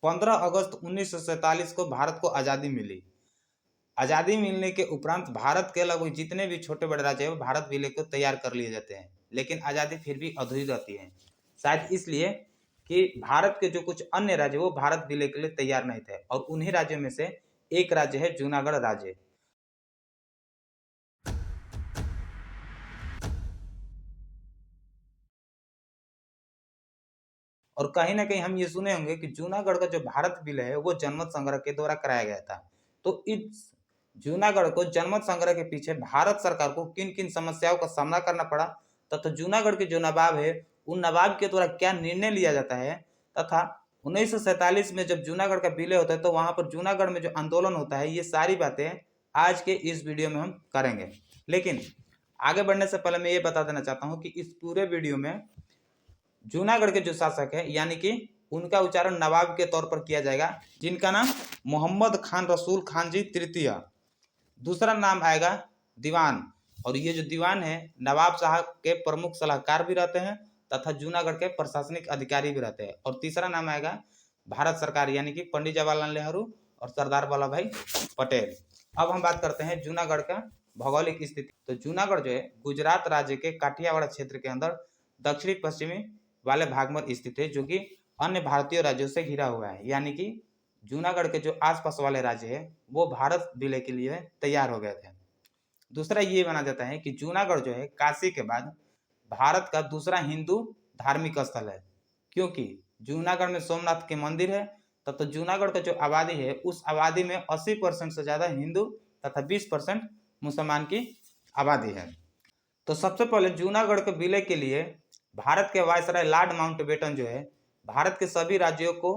15 अगस्त 1947 को भारत को आज़ादी मिली। आज़ादी मिलने के उपरांत भारत के लगभग जितने भी छोटे बड़े राज्य हैं भारत विलय को तैयार कर लिए जाते हैं, लेकिन आज़ादी फिर भी अधूरी रहती है। शायद इसलिए कि भारत के जो कुछ अन्य राज्य वो भारत विलय के लिए तैयार नहीं थे, और उन्हीं राज्यों में से एक राज्य है जूनागढ़ राज्य। और कहीं ना कहीं हम ये सुने होंगे कि जूनागढ़ का जो भारत विलय है वो जनमत संग्रह के द्वारा कराया गया था। तो इस जूनागढ़ को जनमत संग्रह के पीछे भारत सरकार को किन किन समस्याओं का सामना करना पड़ा, तथा जूनागढ़ के जो नवाब है उन नवाब के द्वारा क्या निर्णय लिया जाता है, तथा 1947 में जब जूनागढ़ का विलय होता है तो वहां पर जूनागढ़ में जो आंदोलन होता है, ये सारी बातें आज के इस वीडियो में हम करेंगे। लेकिन आगे बढ़ने से पहले मैं ये बता देना चाहता हूँ कि इस पूरे वीडियो में जूनागढ़ के जो शासक है यानी कि उनका उच्चारण नवाब के तौर पर किया जाएगा, जिनका नाम मोहम्मद खान रसूल खान जी तृतीय। दूसरा नाम आएगा दीवान, और ये जो दीवान है नवाब साहब के प्रमुख सलाहकार भी रहते हैं तथा जूनागढ़ के प्रशासनिक अधिकारी भी रहते हैं। और तीसरा नाम आएगा भारत सरकार यानी कि पंडित जवाहरलाल नेहरू और सरदार वल्लभ भाई पटेल। अब हम बात करते हैं जूनागढ़ का भौगोलिक स्थिति। तो जूनागढ़ जो है गुजरात राज्य के काठियावाड़ क्षेत्र के अंदर दक्षिणी पश्चिमी वाले भाग में स्थित है, जो कि अन्य भारतीय राज्यों से घिरा हुआ है। यानी कि जूनागढ़ के जो आसपास वाले राज्य है वो भारत विलय के लिए तैयार हो गए थे। दूसरा ये माना जाता है कि जूनागढ़ जो है काशी के बाद भारत का दूसरा हिंदू धार्मिक स्थल है, क्योंकि जूनागढ़ में सोमनाथ के मंदिर है तथा जूनागढ़ का जो आबादी है उस आबादी में 80% से ज्यादा हिंदू तथा 20% मुसलमान की आबादी है। तो सबसे पहले जूनागढ़ के विलय के लिए भारत के वायसराय लॉर्ड माउंटबेटन जो है भारत के सभी राज्यों को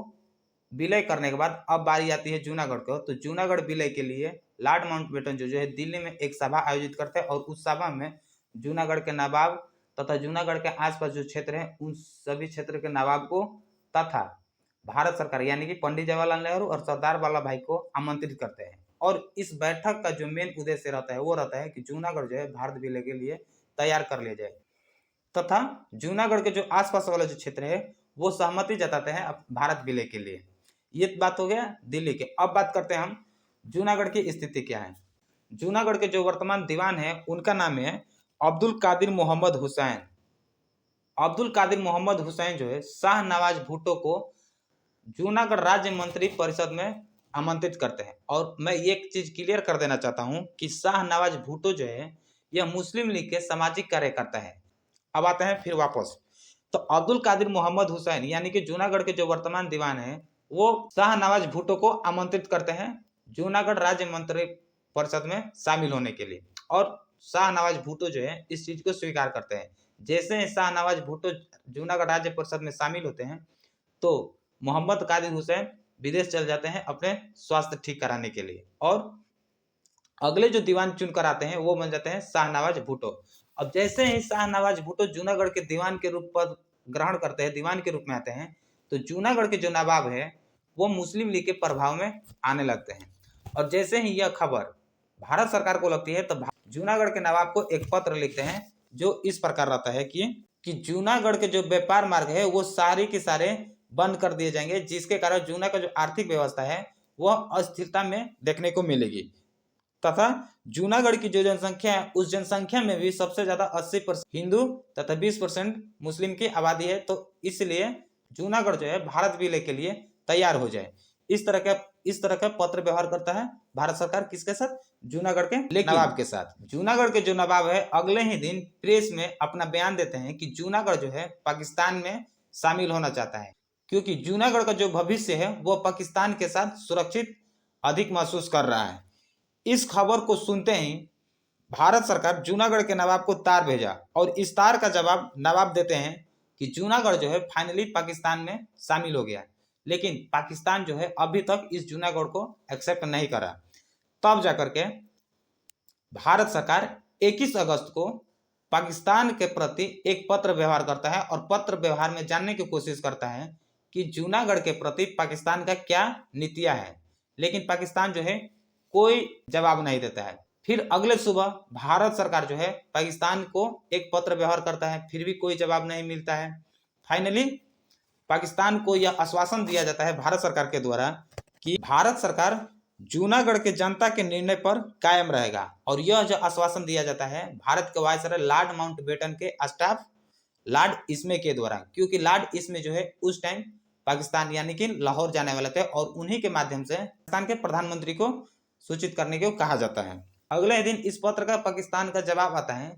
विलय करने के बाद अब बारी आती है जूनागढ़ को। तो जूनागढ़ विलय के लिए लॉर्ड माउंटबेटन जो है दिल्ली में एक सभा आयोजित करते हैं, और उस सभा में जूनागढ़ के नवाब तथा जूनागढ़ के आसपास जो क्षेत्र है उन सभी क्षेत्र के नवाब को तथा भारत सरकार यानी कि पंडित जवाहरलाल नेहरू और सरदार वल्लभ भाई को आमंत्रित करते हैं। और इस बैठक का जो मेन उद्देश्य रहता है वो रहता है कि जूनागढ़ जो है भारत विलय के लिए तैयार कर लिया जाए, तथा जूनागढ़ के जो आसपास वाला जो क्षेत्र है वो सहमति जताते हैं भारत विलय के लिए। ये बात हो गया दिल्ली के। अब बात करते हैं हम जूनागढ़ की स्थिति क्या है। जूनागढ़ के जो वर्तमान दीवान है उनका नाम है अब्दुल कादिर मोहम्मद हुसैन। अब्दुल कादिर मोहम्मद हुसैन जो है शाह नवाज भुट्टो को जूनागढ़ राज्य मंत्री परिषद में आमंत्रित करते हैं। और मैं एक चीज क्लियर कर देना चाहता हूं कि शाह नवाज भुट्टो जो है यह मुस्लिम लीग के सामाजिक कार्यकर्ता है। अब आते हैं फिर वापस। तो अब्दुल कादिर मोहम्मद हुसैन यानी कि जूनागढ़ के जो वर्तमान दीवान है वो शाह नवाज भुट्टो को आमंत्रित करते हैं जूनागढ़ राज्य मंत्री परिषद में शामिल होने के लिए, और शाह नवाज भुट्टो जो है इस चीज को स्वीकार करते हैं। जैसे ही शाह नवाज भुट्टो जूनागढ़ राज्य परिषद में शामिल होते हैं तो मोहम्मद कादिर हुसैन विदेश चल जाते हैं अपने स्वास्थ्य ठीक कराने के लिए, और अगले जो दीवान चुनकर आते हैं वो बन जाते हैं शाह नवाज भुट्टो। अब जैसे ही शाह नवाज भुट्टो जूनागढ़ के दीवान के रूप पद ग्रहण करते हैं, दीवान के रूप में आते हैं, तो जूनागढ़ के जो नवाब है वो मुस्लिम लीग के प्रभाव में आने लगते हैं। और जैसे ही यह खबर भारत सरकार को लगती है तो जूनागढ़ के नवाब को एक पत्र लिखते हैं जो इस प्रकार रहता है कि जूनागढ़ के जो व्यापार मार्ग है वो सारे के सारे बंद कर दिए जाएंगे, जिसके कारण जूना का जो आर्थिक व्यवस्था है वह अस्थिरता में देखने को मिलेगी, तथा जूनागढ़ की जो जनसंख्या है उस जनसंख्या में भी सबसे ज्यादा 80% हिंदू तथा 20% मुस्लिम की आबादी है। तो इसलिए जूनागढ़ जो है भारत विलय के लिए तैयार हो जाए, इस तरह का पत्र व्यवहार करता है भारत सरकार किसके साथ, जूनागढ़ के नवाब के साथ। जूनागढ़ के जो नवाब है अगले ही दिन प्रेस में अपना बयान देते हैं कि जूनागढ़ जो है पाकिस्तान में शामिल होना चाहता है, क्योंकि जूनागढ़ का जो भविष्य है वो पाकिस्तान के साथ सुरक्षित अधिक महसूस कर रहा है। इस खबर को सुनते ही भारत सरकार जूनागढ़ के नवाब को तार भेजा, और इस तार का जवाब नवाब देते हैं कि जूनागढ़ जो है फाइनली पाकिस्तान में शामिल हो गया, लेकिन पाकिस्तान जो है अभी तक इस जूनागढ़ को एक्सेप्ट नहीं करा। तब जाकर के भारत सरकार 21 अगस्त को पाकिस्तान के प्रति एक पत्र व्यवहार करता है, और पत्र व्यवहार में जानने की कोशिश करता है कि जूनागढ़ के प्रति पाकिस्तान का क्या नीतियां है, लेकिन पाकिस्तान जो है कोई जवाब नहीं देता है। फिर अगले सुबह भारत सरकार जो है पाकिस्तान को एक पत्र व्यवहार करता है, फिर भी कोई जवाब नहीं मिलता है। फाइनली पाकिस्तान को यह आश्वासन दिया जाता है भारत सरकार के द्वारा कि भारत सरकार जूनागढ़ के जनता के निर्णय पर कायम रहेगा। और यह जो आश्वासन दिया जाता है भारत के वायसराय लॉर्ड माउंटबेटन के स्टाफ लॉर्ड इस्मे के द्वारा, क्योंकि लॉर्ड इस्मे जो है उस टाइम पाकिस्तान यानी कि लाहौर जाने वाले थे और उन्हीं के माध्यम से पाकिस्तान के प्रधानमंत्री को सूचित करने को कहा जाता है। अगले दिन इस पत्र का पाकिस्तान का जवाब आता है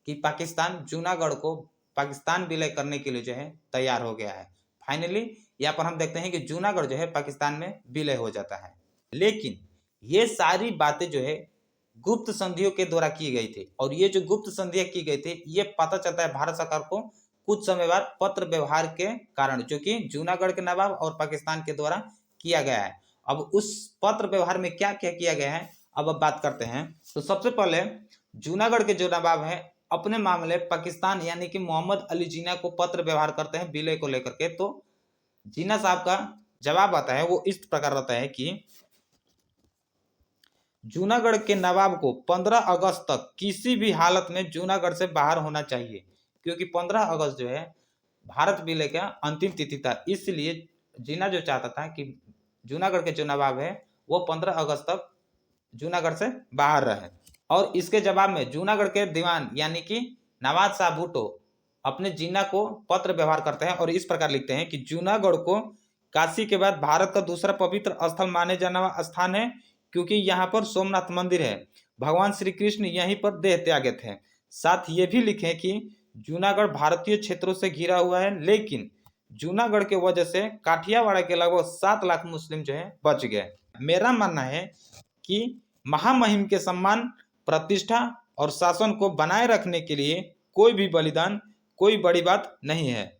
कि पाकिस्तान जूनागढ़ को पाकिस्तान विलय करने के लिए जो है तैयार हो गया है। फाइनली यहाँ पर हम देखते हैं कि जूनागढ़ जो है पाकिस्तान में विलय हो जाता है। लेकिन ये सारी बातें जो है गुप्त संधियों के द्वारा की गई थी, और ये जो गुप्त संधियां की गई थी ये पता चलता है भारत सरकार को कुछ समय बाद पत्र व्यवहार के कारण, जो कि जूनागढ़ के नवाब और पाकिस्तान के द्वारा किया गया है। अब उस पत्र व्यवहार में क्या क्या किया गया है अब बात करते हैं। तो सबसे पहले जूनागढ़ के जो नवाब है अपने मामले पाकिस्तान यानी कि मोहम्मद अली जिन्ना को पत्र व्यवहार करते हैं विलय को लेकर के। तो जिन्ना साहब का जवाब आता है वो इस प्रकार रहता है कि जूनागढ़ के नवाब को 15 अगस्त तक किसी भी हालत में जूनागढ़ से बाहर होना चाहिए, क्योंकि 15 अगस्त जो है भारत विलय का अंतिम तिथि था। इसलिए जिन्ना जो चाहता था कि जूनागढ़ के जो नवाब है वो 15 अगस्त तक जूनागढ़ से बाहर रहे। और इसके जवाब में जूनागढ़ के दीवान यानी कि नवाज शाह भुट्टो अपने जिन्ना को पत्र व्यवहार करते हैं और इस प्रकार लिखते हैं कि जूनागढ़ को काशी के बाद भारत का दूसरा पवित्र स्थल माने जाने वाला स्थान है, क्योंकि यहाँ पर सोमनाथ मंदिर है। भगवान श्री कृष्ण यहीं पर देह त्यागे थे। साथ ये भी लिखें कि जूनागढ़ भारतीय क्षेत्रों से घिरा हुआ है, लेकिन जूनागढ़ के वजह से काठियावाड़ के लगभग 7 लाख मुस्लिम जो है बच गए। मेरा मानना है कि महामहिम के सम्मान, प्रतिष्ठा और शासन को बनाए रखने के लिए कोई भी बलिदान कोई बड़ी बात नहीं है।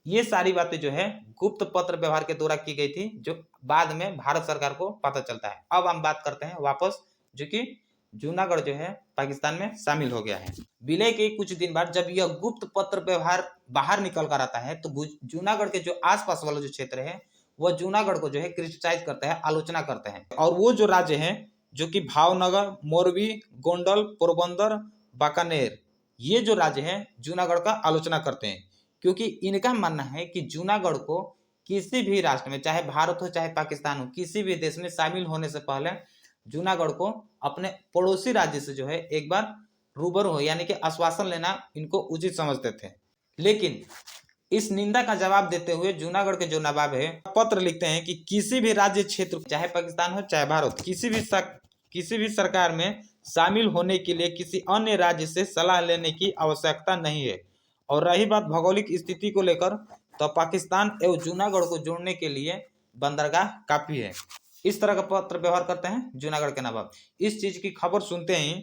ये सारी बातें जो है गुप्त पत्र व्यवहार के द्वारा की गई थी, जो बाद में भारत सरकार को पता चलता है। अब हम बात करते हैं वापस, जो कि जूनागढ़ जो है पाकिस्तान में शामिल हो गया है। विलय के कुछ दिन बाद जब यह गुप्त पत्र व्यवहार बाहर निकल कर आता है तो जूनागढ़ के जो आसपास वाला जो क्षेत्र है वह जूनागढ़ को जो है क्रिटिसाइज करते हैं, आलोचना करते हैं। और वो जो राज्य है जो कि भावनगर, मोरबी, गोंडल, पोरबंदर, बाकानेर, ये जो राज्य है जूनागढ़ का आलोचना करते हैं, क्योंकि इनका मानना है कि जूनागढ़ को किसी भी राष्ट्र में, चाहे भारत हो चाहे पाकिस्तान हो, किसी भी देश में शामिल होने से पहले जूनागढ़ को अपने पड़ोसी राज्य से जो है एक बार रूबरू हो यानी कि आश्वासन लेना इनको उचित समझते थे। लेकिन इस निंदा का जवाब देते हुए जूनागढ़ के जो नवाब है पत्र लिखते हैं कि किसी भी राज्य क्षेत्र, चाहे पाकिस्तान हो चाहे भारत, किसी भी सरकार में शामिल होने के लिए किसी अन्य राज्य से सलाह लेने की आवश्यकता नहीं है। और रही बात भौगोलिक स्थिति को लेकर, तो पाकिस्तान एवं जूनागढ़ को जोड़ने के लिए बंदरगाह काफी है। इस तरह का पत्र व्यवहार करते हैं जूनागढ़ के नवाब। इस चीज की खबर सुनते ही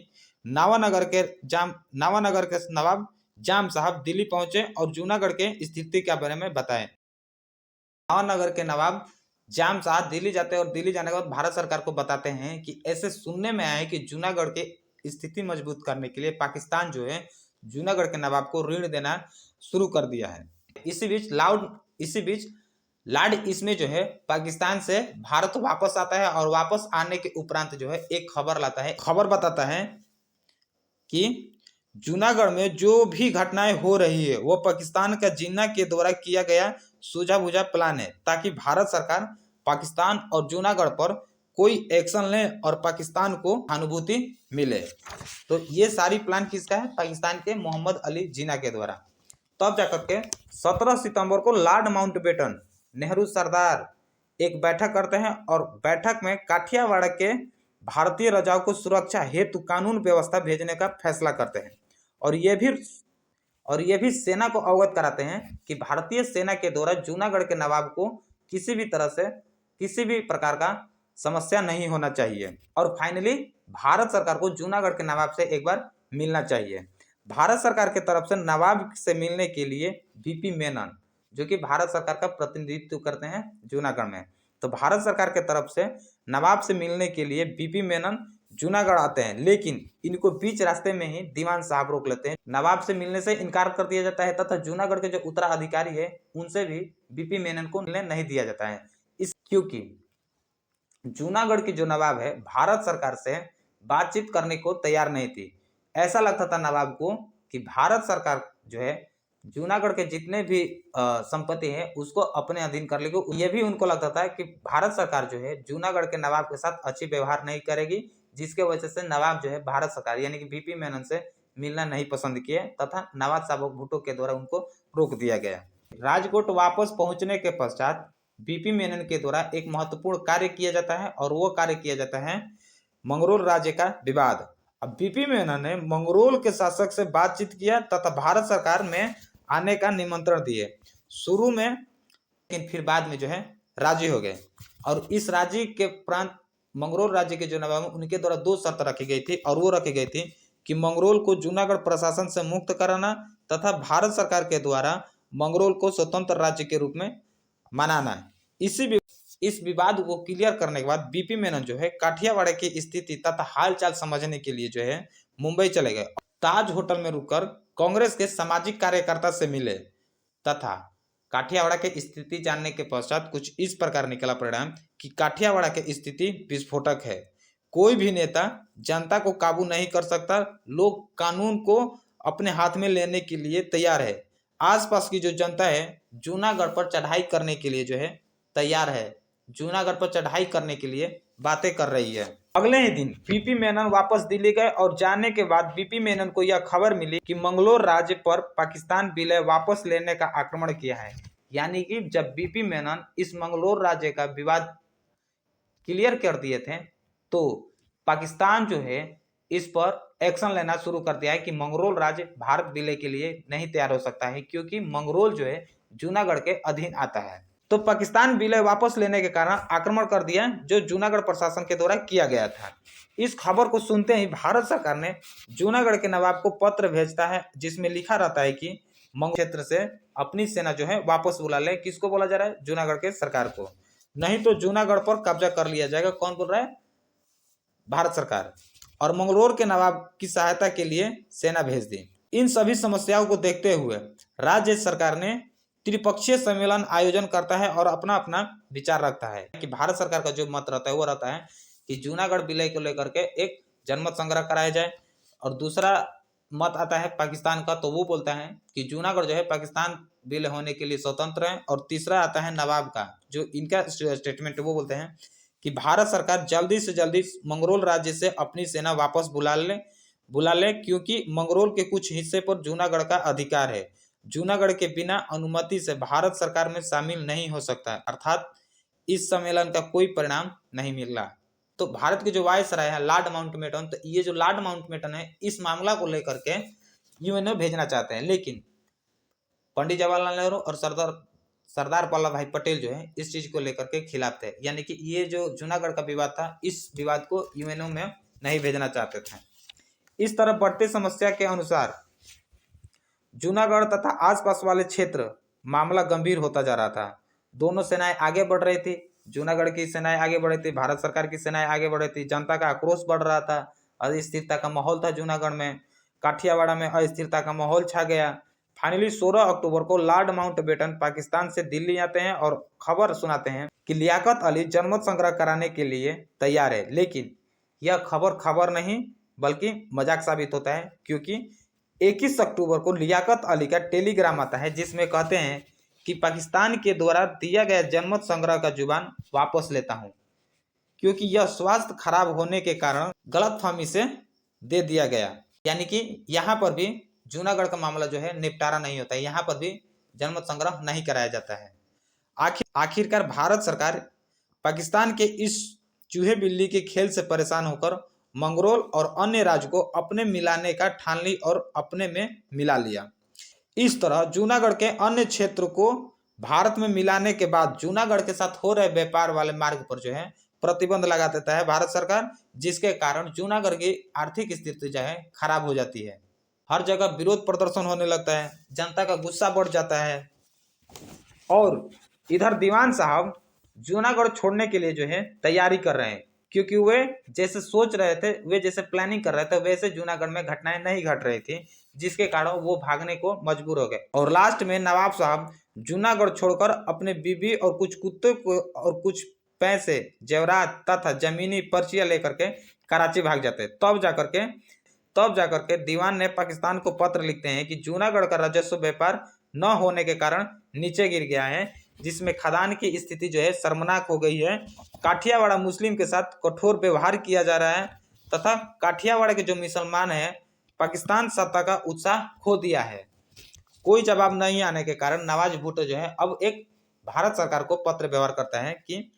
नावानगर के नवाब जाम साहब दिल्ली पहुंचे और जूनागढ़ के स्थिति के बारे में बताएं। नावानगर के नवाब जाम साहब दिल्ली जाते हैं और दिल्ली जाने के बाद भारत सरकार को बताते हैं कि ऐसे सुनने में आया है कि जूनागढ़ के स्थिति मजबूत करने के लिए पाकिस्तान जो है जूनागढ़ के नवाब को ऋण देना शुरू कर दिया है। इसी बीच लॉर्ड इस्मे जो है पाकिस्तान से भारत वापस आता है और वापस आने के उपरांत जो है एक खबर लाता है। खबर बताता है कि जूनागढ़ में जो भी घटनाएं हो रही है वो पाकिस्तान का जिन्ना के द्वारा किया गया सूझा बुझा प्लान है, ताकि भारत सरकार पाकिस्तान और जूनागढ़ पर कोई एक्शन ले और पाकिस्तान को अनुभूति मिले। तो ये सारी प्लान किसका है? पाकिस्तान के मोहम्मद अली जिन्ना के द्वारा। तब जाकर के 17 सितंबर को लॉर्ड माउंटबेटन, नेहरू, सरदार एक बैठक करते हैं और बैठक में काठियावाड़ के भारतीय राजाओं को सुरक्षा हेतु कानून व्यवस्था भेजने का फैसला करते हैं। और ये भी सेना को अवगत कराते हैं कि भारतीय सेना के द्वारा जूनागढ़ के नवाब को किसी भी तरह से किसी भी प्रकार का समस्या नहीं होना चाहिए। और फाइनली भारत सरकार को जूनागढ़ के नवाब से एक बार मिलना चाहिए। भारत सरकार के तरफ से नवाब से मिलने के लिए बीपी मेनन, जो कि भारत सरकार का प्रतिनिधित्व करते हैं जूनागढ़ में, तो भारत सरकार के तरफ से नवाब से मिलने के लिए बीपी मेनन जूनागढ़ आते हैं। लेकिन इनको बीच रास्ते में ही दीवान साहब रोक लेते हैं। नवाब से मिलने से इनकार कर दिया जाता है तथा जूनागढ़ के जो उत्तराधिकारी है उनसे भी बीपी मेनन को मिलने नहीं दिया जाता है। क्योंकि जूनागढ़ की जो नवाब है भारत सरकार से बातचीत करने को तैयार नहीं थी। ऐसा लगता था नवाब को कि भारत सरकार जो है जूनागढ़ के जितने भी संपत्ति है उसको अपने अधीन कर लेगी। ये भी उनको लगता था कि भारत सरकार जो है जूनागढ़ के नवाब के साथ अच्छी व्यवहार नहीं करेगी, जिसके वजह से नवाब जो है भारत सरकार यानी कि बीपी मेनन से मिलना नहीं पसंद किए तथा नवाब साहब भुट्टो के द्वारा उनको रोक दिया गया। राजकोट वापस पहुंचने के पश्चात बीपी मेनन के द्वारा एक महत्वपूर्ण कार्य किया जाता है और वो कार्य किया जाता है मंगरोल राज्य का विवाद। अब बीपी मेनन ने मंगरोल के शासक से बातचीत किया तथा भारत सरकार में आने का निमंत्रण दिए। शुरू में लेकिन फिर बाद में जो है राजी हो गए और इस राजी के प्रांत मंगरोल राज्य के जो नवाब उनके द्वारा 2 शर्त रखी गई थी और वो रखी गई थी कि मंगरोल को जूनागढ़ प्रशासन से मुक्त कराना तथा भारत सरकार के द्वारा मंगरोल को स्वतंत्र राज्य के रूप में मनाना। इस विवाद को क्लियर करने के बाद बीपी मेनन जो है काठियावाड़ की स्थिति तथा हालचाल समझने के लिए जो है मुंबई चले गए। ताज होटल में रुककर कांग्रेस के सामाजिक कार्यकर्ता से मिले तथा काठियावाड़ की स्थिति जानने के पश्चात कुछ इस प्रकार निकला परिणाम कि काठियावाड़ की स्थिति विस्फोटक है। कोई भी नेता जनता को काबू नहीं कर सकता, लोग कानून को अपने हाथ में लेने के लिए तैयार है। आसपास की जो जनता है जूनागढ़ पर चढ़ाई करने के लिए जो है तैयार है, जूनागढ़ पर चढ़ाई करने के लिए बातें कर रही है। अगले ही दिन बीपी मेनन वापस दिल्ली गए और जाने के बाद बीपी मेनन को यह खबर मिली कि मंगलोर राज्य पर पाकिस्तान विलय वापस लेने का आक्रमण किया है। यानी कि जब बीपी मेनन इस मंगलोर राज्य का विवाद क्लियर कर दिए थे तो पाकिस्तान जो है इस पर एक्शन लेना शुरू कर दिया है कि मंगरोल राज्य भारत विलय के लिए नहीं तैयार हो सकता है, क्योंकि मंगरोल जो है जूनागढ़ के अधीन आता है। तो पाकिस्तान विलय वापस लेने के कारण आक्रमण कर दिया जो जूनागढ़ प्रशासन के द्वारा किया गया था। इस खबर को सुनते ही भारत सरकार ने जूनागढ़ के नवाब को पत्र भेजता है जिसमें लिखा रहता है कि मंगोल क्षेत्र से अपनी सेना जो है वापस बुला ले। किसको बोला जा रहा है? जूनागढ़ के सरकार को, नहीं तो जूनागढ़ पर कब्जा कर लिया जाएगा। कौन बोल रहा है? भारत सरकार। और मंगलोर के नवाब की सहायता के लिए सेना भेज दी। इन सभी समस्याओं को देखते हुए राज्य सरकार ने त्रिपक्षीय सम्मेलन आयोजन करता है और अपना अपना विचार रखता है कि भारत सरकार का जो मत रहता है वो रहता है कि जूनागढ़ विलय को लेकर के एक जनमत संग्रह कराया जाए, और दूसरा मत आता है पाकिस्तान का, तो वो बोलता है कि जूनागढ़ जो है पाकिस्तान विलय होने के लिए स्वतंत्र है। और तीसरा आता है नवाब का, जो इनका स्टेटमेंट वो बोलते हैं कि भारत सरकार जल्दी से जल्दी मंगरोल राज्य से अपनी सेना वापस बुला ले क्योंकि मंगरोल के कुछ हिस्से पर जूनागढ़ का अधिकार है। जूनागढ़ के बिना अनुमति से भारत सरकार में शामिल नहीं हो सकता, अर्थात इस सम्मेलन का कोई परिणाम नहीं मिल रहा। तो भारत के जो वायसराय है लॉर्ड माउंटबेटन, तो ये जो लॉर्ड माउंटबेटन है इस मामला को लेकर के यूएनओ भेजना चाहते हैं, लेकिन पंडित जवाहरलाल नेहरू और सरदार वल्लभ भाई पटेल जो है इस चीज को लेकर के खिलाफ थे। यानी कि ये जो जूनागढ़ का विवाद था इस विवाद को यूएनओ में नहीं भेजना चाहते थे। इस तरह बढ़ते समस्या के अनुसार जूनागढ़ तथा आसपास वाले क्षेत्र मामला गंभीर होता जा रहा था। दोनों सेनाएं आगे बढ़ रही थी, जूनागढ़ की सेनाएं आगे बढ़ रही थी, भारत सरकार की सेनाएं आगे बढ़ रही थी। जनता का आक्रोश बढ़ रहा था, अस्थिरता का माहौल था जूनागढ़ में, काठियावाड़ में अस्थिरता का माहौल छा गया। फाइनली 16 अक्टूबर को लॉर्ड माउंटबेटन पाकिस्तान से दिल्ली आते हैं और खबर सुनाते हैं कि लियाकत अली जनमत संग्रह कराने के लिए तैयार है। लेकिन यह खबर नहीं बल्कि मजाक साबित होता है, क्योंकि 21 अक्टूबर को लियाकत अली का टेलीग्राम आता है जिसमें कहते हैं कि पाकिस्तान के द्वारा दिया गया जनमत संग्रह का जुबान वापस लेता हूं, क्योंकि यह स्वास्थ्य खराब होने के कारण गलतफहमी से दे दिया गया। यानी कि यहाँ पर भी जूनागढ़ का मामला जो है निपटारा नहीं होता है, यहाँ पर भी जनमत संग्रह नहीं कराया जाता है। आखिरकार भारत सरकार पाकिस्तान के इस चूहे बिल्ली के खेल से परेशान होकर मंगरोल और अन्य राज्य को अपने मिलाने का ठान ली और अपने में मिला लिया। इस तरह जूनागढ़ के अन्य क्षेत्र को भारत में मिलाने के बाद जूनागढ़ के साथ हो रहे व्यापार वाले मार्ग पर जो है प्रतिबंध लगा देता है भारत सरकार, जिसके कारण जूनागढ़ की आर्थिक स्थिति जो है खराब हो जाती है। हर जगह विरोध प्रदर्शन होने लगता है, जनता का गुस्सा बढ़ जाता है। और इधर दीवान साहब जूनागढ़ छोड़ने के लिए जो है तैयारी कर रहे हैं, क्योंकि वे जैसे सोच रहे थे, वे जैसे प्लानिंग कर रहे थे, वैसे जूनागढ़ में घटनाएं नहीं घट रही थी, जिसके कारण वो भागने को मजबूर हो गए। और लास्ट में नवाब साहब जूनागढ़ छोड़कर अपने बीबी और कुछ कुत्ते को और कुछ पैसे, जेवरात तथा जमीनी पर्चियां लेकर के कराची भाग जाते। तब जाकर के तब जाकर के दीवान ने पाकिस्तान को पत्र लिखते हैं कि जूनागढ़ का राजस्व व्यापार न होने के कारण नीचे गिर गया है, जिसमें खदान की स्थिति जो है शर्मनाक हो गई है। काठियावाड़ मुस्लिम के साथ कठोर व्यवहार किया जा रहा है तथा काठियावाड़ के जो मुसलमान हैं पाकिस्तान सत्ता का उत्साह खो दिया है। कोई जवाब नहीं आने के कारण नवाज भुट्टो जो है अब एक भारत सरकार को पत्र व्यवहार करता है कि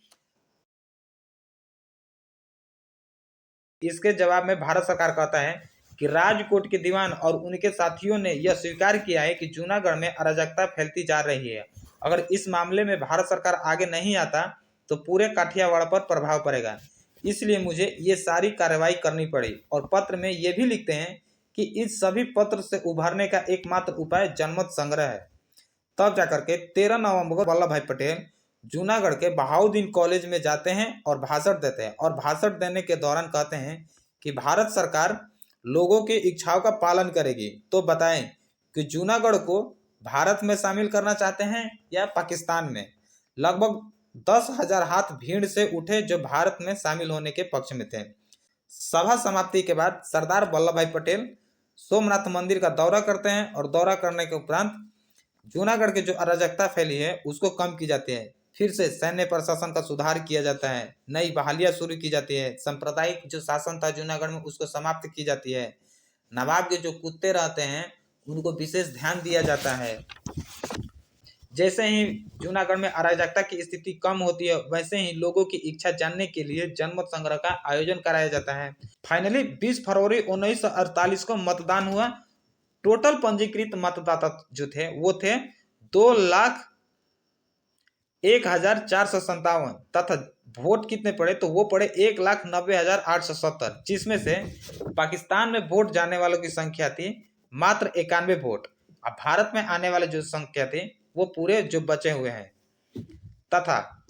इसके जवाब में भारत सरकार कहता है कि राजकोट के दीवान और उनके साथियों ने यह स्वीकार किया है कि जूनागढ़ में अराजकता फैलती जा रही है। अगर इस मामले में भारत सरकार आगे नहीं आता तो पूरे काठियावाड़ पर प्रभाव पड़ेगा, इसलिए मुझे ये सारी कार्रवाई करनी पड़ी। और पत्र में ये भी लिखते हैं कि इस सभी पत्र से उभरने का एकमात्र उपाय जनमत संग्रह है। तब जाकर के 13 नवंबर को वल्लभ भाई पटेल जूनागढ़ के बहाउद्दीन कॉलेज में जाते हैं और भाषण देते हैं, और भाषण देने के दौरान कहते हैं कि भारत सरकार लोगों की इच्छाओं का पालन करेगी, तो बताएं कि जूनागढ़ को भारत में शामिल करना चाहते हैं या पाकिस्तान में। लगभग 10,000 हाथ भीड़ से उठे जो भारत में शामिल होने के पक्ष में थे। सभा समाप्ति के बाद सरदार वल्लभ भाई पटेल सोमनाथ मंदिर का दौरा करते हैं और दौरा करने के उपरांत जूनागढ़ की जो अराजकता फैली है उसको कम की जाती है। फिर से सैन्य प्रशासन का सुधार किया जाता है, नई बहालियां शुरू की जाती है, सांप्रदायिक जो शासन था जूनागढ़ में उसको समाप्त की जाती है। नवाब के जो कुत्ते रहते हैं उनको विशेष ध्यान दिया जाता है। जैसे ही जूनागढ़ में अराजकता की स्थिति कम होती है वैसे ही लोगों की इच्छा जानने के लिए जनमत संग्रह का आयोजन कराया जाता है। फाइनली 20 फरवरी 1948 को मतदान हुआ। टोटल पंजीकृत मतदाता जो थे वो थे 2,01,457 तथा वोट कितने पड़े तो वो पड़े 1,90,870, जिसमें से पाकिस्तान में वोट जाने वालों की संख्या थी मात्र 91 वोट। अब भारत में आने वाले जो संख्या थी वो पूरे जो बचे हुए हैं। तथा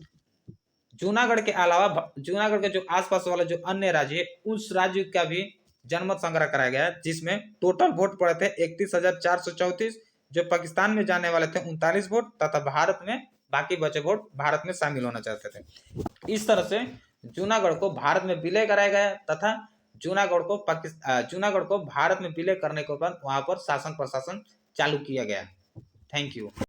जूनागढ़ के अलावा जूनागढ़ के जो आसपास वाला जो अन्य राज्य है उस राज्य का भी जनमत संग्रह कराया गया, जिसमें टोटल वोट पड़े थे 31,434, जो पाकिस्तान में जाने वाले थे 39 वोट तथा भारत में बाकी बचे वोट भारत में शामिल होना चाहते थे। इस तरह से जूनागढ़ को भारत में विलय कराया गया तथा जूनागढ़ को भारत में विलय करने के बाद वहां पर शासन प्रशासन चालू किया गया। Thank you.